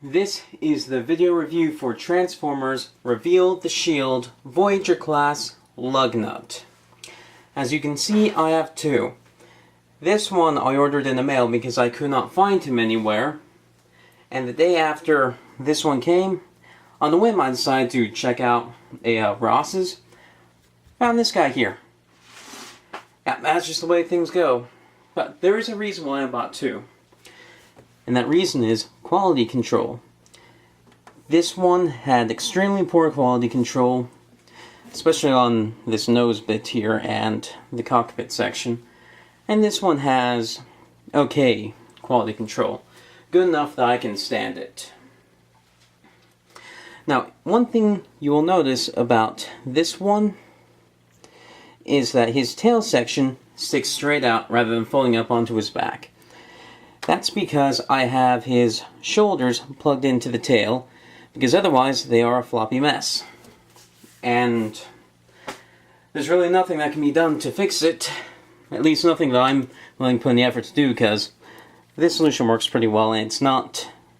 This is the video review for Transformers Reveal the Shield Voyager class Lugnut. As you can see, I have two. This one I ordered in the mail because I could not find him anywhere. And the day after this one came, on the whim I decided to check out a Ross's. Found this guy here. Yeah, that's just the way things go. But there is a reason why I bought two. And that reason is quality control. This one had extremely poor quality control, especially on this nose bit here and the cockpit section. And this one has okay quality control. Good enough that I can stand it. Now, one thing you will notice about this one is that his tail section sticks straight out rather than folding up onto his back. That's because I have his shoulders plugged into the tail, because otherwise they are a floppy mess. And there's really nothing that can be done to fix it, at least nothing that I'm willing to put in the effort to do, because this solution works pretty well and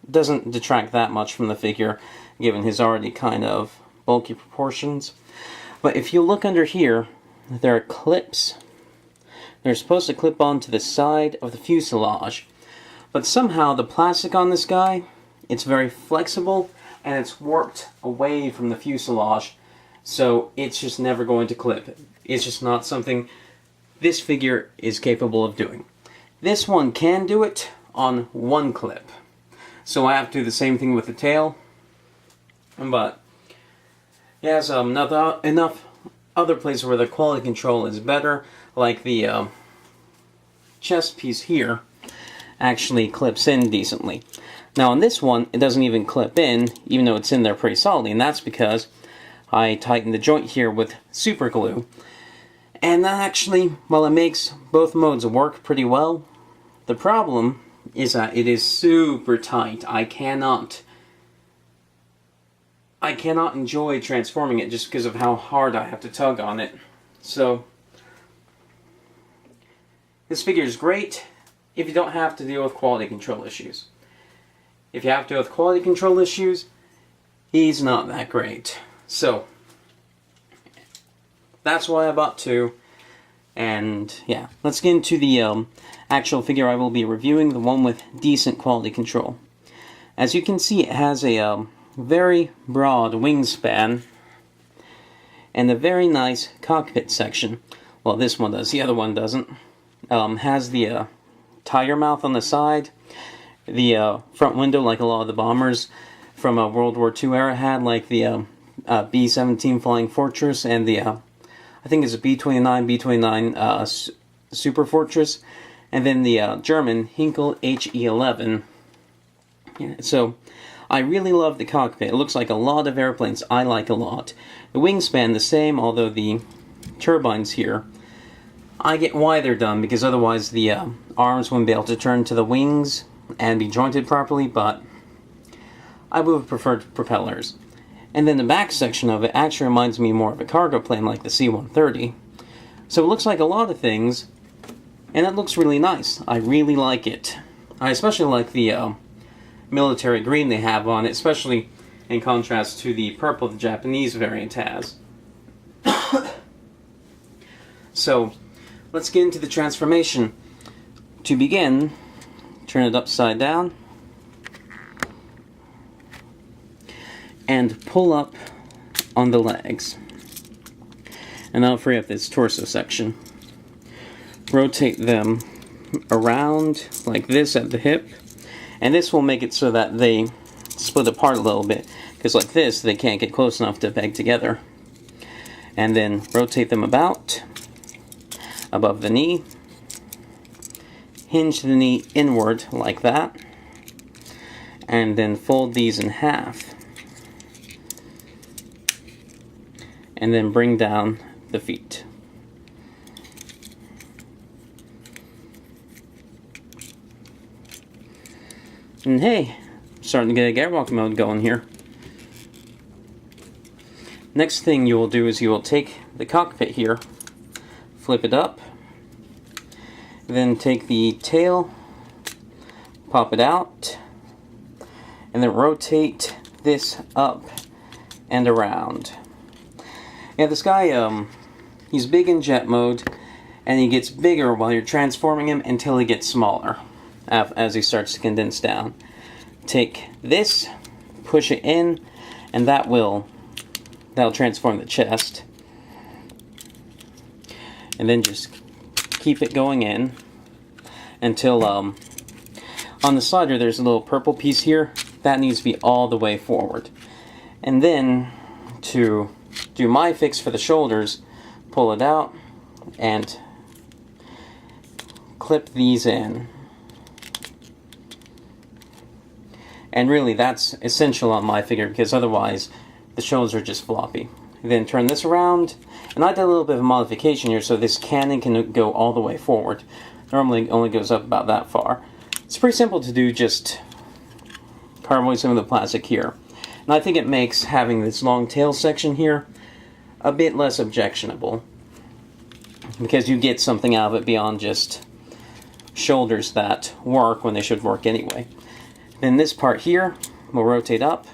doesn't detract that much from the figure, given his already kind of bulky proportions. But if you look under here, there are clips. They're supposed to clip onto the side of the fuselage. But somehow the plastic on this guy, it's very flexible and it's warped away from the fuselage, so it's just never going to clip. It's just not something this figure is capable of doing. This one can do it on one clip, so I have to do the same thing with the tail, but it has enough other places where the quality control is better, like the chest piece here actually clips in decently. Now on this one, it doesn't even clip in, even though it's in there pretty solidly, and that's because I tightened the joint here with super glue. And that actually, while it makes both modes work pretty well, the problem is that it is super tight. I cannot enjoy transforming it just because of how hard I have to tug on it. So this figure is great if you don't have to deal with quality control issues. If you have to deal with quality control issues, he's not that great. So that's why I bought two. And yeah, let's get into the actual figure I will be reviewing, the one with decent quality control. As you can see, it has a very broad wingspan and a very nice cockpit section. Well, this one does, the other one doesn't. Has the tire mouth on the side, the front window like a lot of the bombers from World War II era had, like the B-17 Flying Fortress and the I think it's a B-29, B-29 Super Fortress, and then the German Hinkel HE-11. Yeah, so I really love the cockpit. It looks like a lot of airplanes I like a lot. The wingspan the same, although the turbines here, I get why they're done, because otherwise the arms wouldn't be able to turn to the wings and be jointed properly, but I would have preferred propellers. And then the back section of it actually reminds me more of a cargo plane like the C-130. So it looks like a lot of things, and it looks really nice. I really like it. I especially like the military green they have on it, especially in contrast to the purple the Japanese variant has. So let's get into the transformation. To begin, turn it upside down and pull up on the legs. And that'll free up this torso section. Rotate them around like this at the hip, and this will make it so that they split apart a little bit, because like this they can't get close enough to peg together. And then rotate them about above the knee, hinge the knee inward like that, and then fold these in half, and then bring down the feet. And hey, starting to get a airwalk mode going here. Next thing you will do is you will take the cockpit here, flip it up, then take the tail, pop it out, and then rotate this up and around. Yeah, this guy, he's big in jet mode, and he gets bigger while you're transforming him until he gets smaller as he starts to condense down. Take this, push it in, and that'll transform the chest. And then just keep it going in until on the slider there's a little purple piece here that needs to be all the way forward. And then to do my fix for the shoulders, pull it out and clip these in. And really that's essential on my figure, because otherwise the shoulders are just floppy. Then turn this around, and I did a little bit of a modification here so this cannon can go all the way forward. Normally only goes up about that far. It's pretty simple to do, just carve away some of the plastic here. And I think it makes having this long tail section here a bit less objectionable, because you get something out of it beyond just shoulders that work when they should work anyway. Then this part here will rotate up,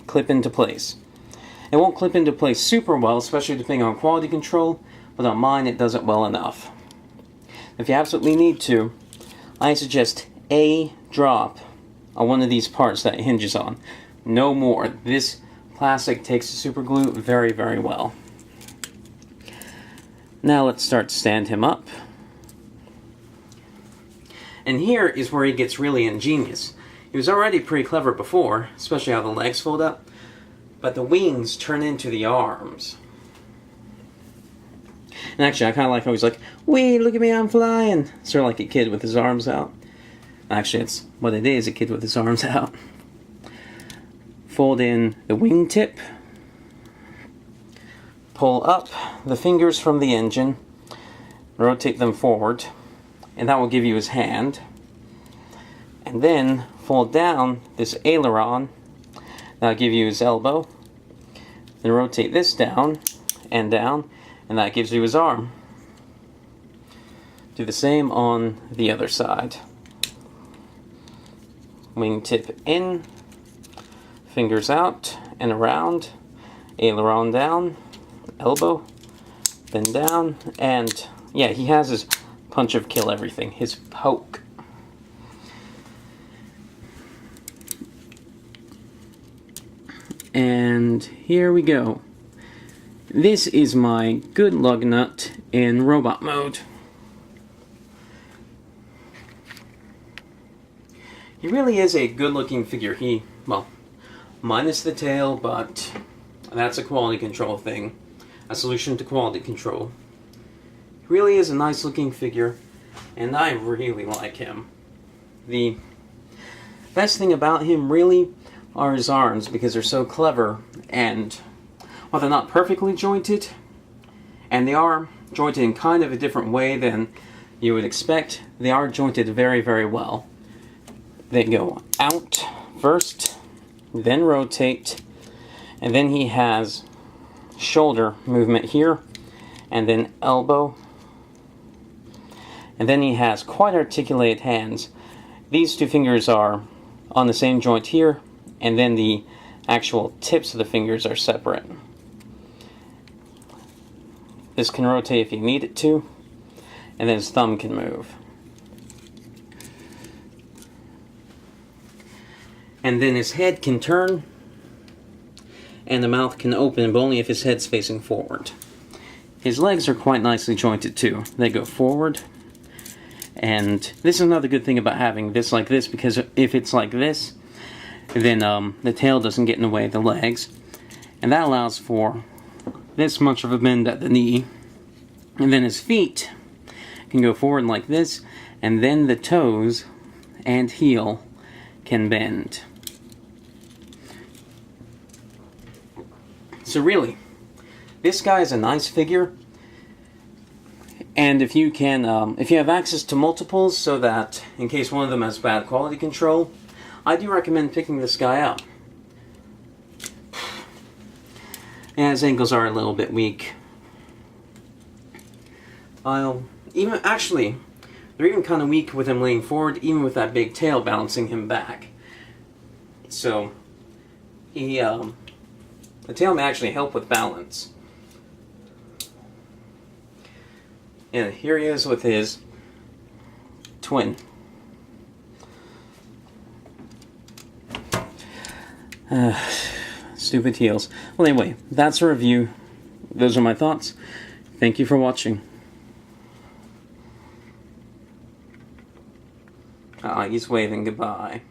clip into place. It won't clip into place super well, especially depending on quality control, but on mine it does it well enough. If you absolutely need to, I suggest a drop on one of these parts that it hinges on. No more. This plastic takes the super glue very, very well. Now let's start to stand him up. And here is where he gets really ingenious. He was already pretty clever before, especially how the legs fold up, but the wings turn into the arms. And actually, I kind of like how he's like, "Wee, look at me, I'm flying." Sort of like a kid with his arms out. Actually, it's what it is, a kid with his arms out. Fold in the wingtip. Pull up the fingers from the engine. Rotate them forward. And that will give you his hand. And then fold down this aileron. That'll give you his elbow. Then rotate this down, and that gives you his arm. Do the same on the other side. Wingtip in, fingers out and around, aileron down, elbow, then down, and yeah, he has his punch of kill everything, his poke. And here we go. This is my good Lugnut in robot mode. He really is a good-looking figure. Well, minus the tail, but that's a quality control thing. A solution to quality control. He really is a nice-looking figure, and I really like him. The best thing about him, really, are his arms, because they're so clever, and while they're not perfectly jointed, and they are jointed in kind of a different way than you would expect, they are jointed very, very well. They go out first, then rotate, and then he has shoulder movement here, and then elbow, and then he has quite articulated hands. These two fingers are on the same joint here, and then the actual tips of the fingers are separate. This can rotate if you need it to, and then his thumb can move. And then his head can turn, and the mouth can open, but only if his head's facing forward. His legs are quite nicely jointed too. They go forward, and this is another good thing about having this like this, because if it's like this, then the tail doesn't get in the way of the legs, and that allows for this much of a bend at the knee. And then his feet can go forward like this, and then the toes and heel can bend. So really, this guy is a nice figure, and if you have access to multiples, so that in case one of them has bad quality control, I do recommend picking this guy up. Yeah, his ankles are a little bit weak. They're even kind of weak with him leaning forward, even with that big tail bouncing him back. So the tail may actually help with balance. And here he is with his twin. Stupid heels. Well, anyway, that's a review. Those are my thoughts. Thank you for watching. He's waving goodbye.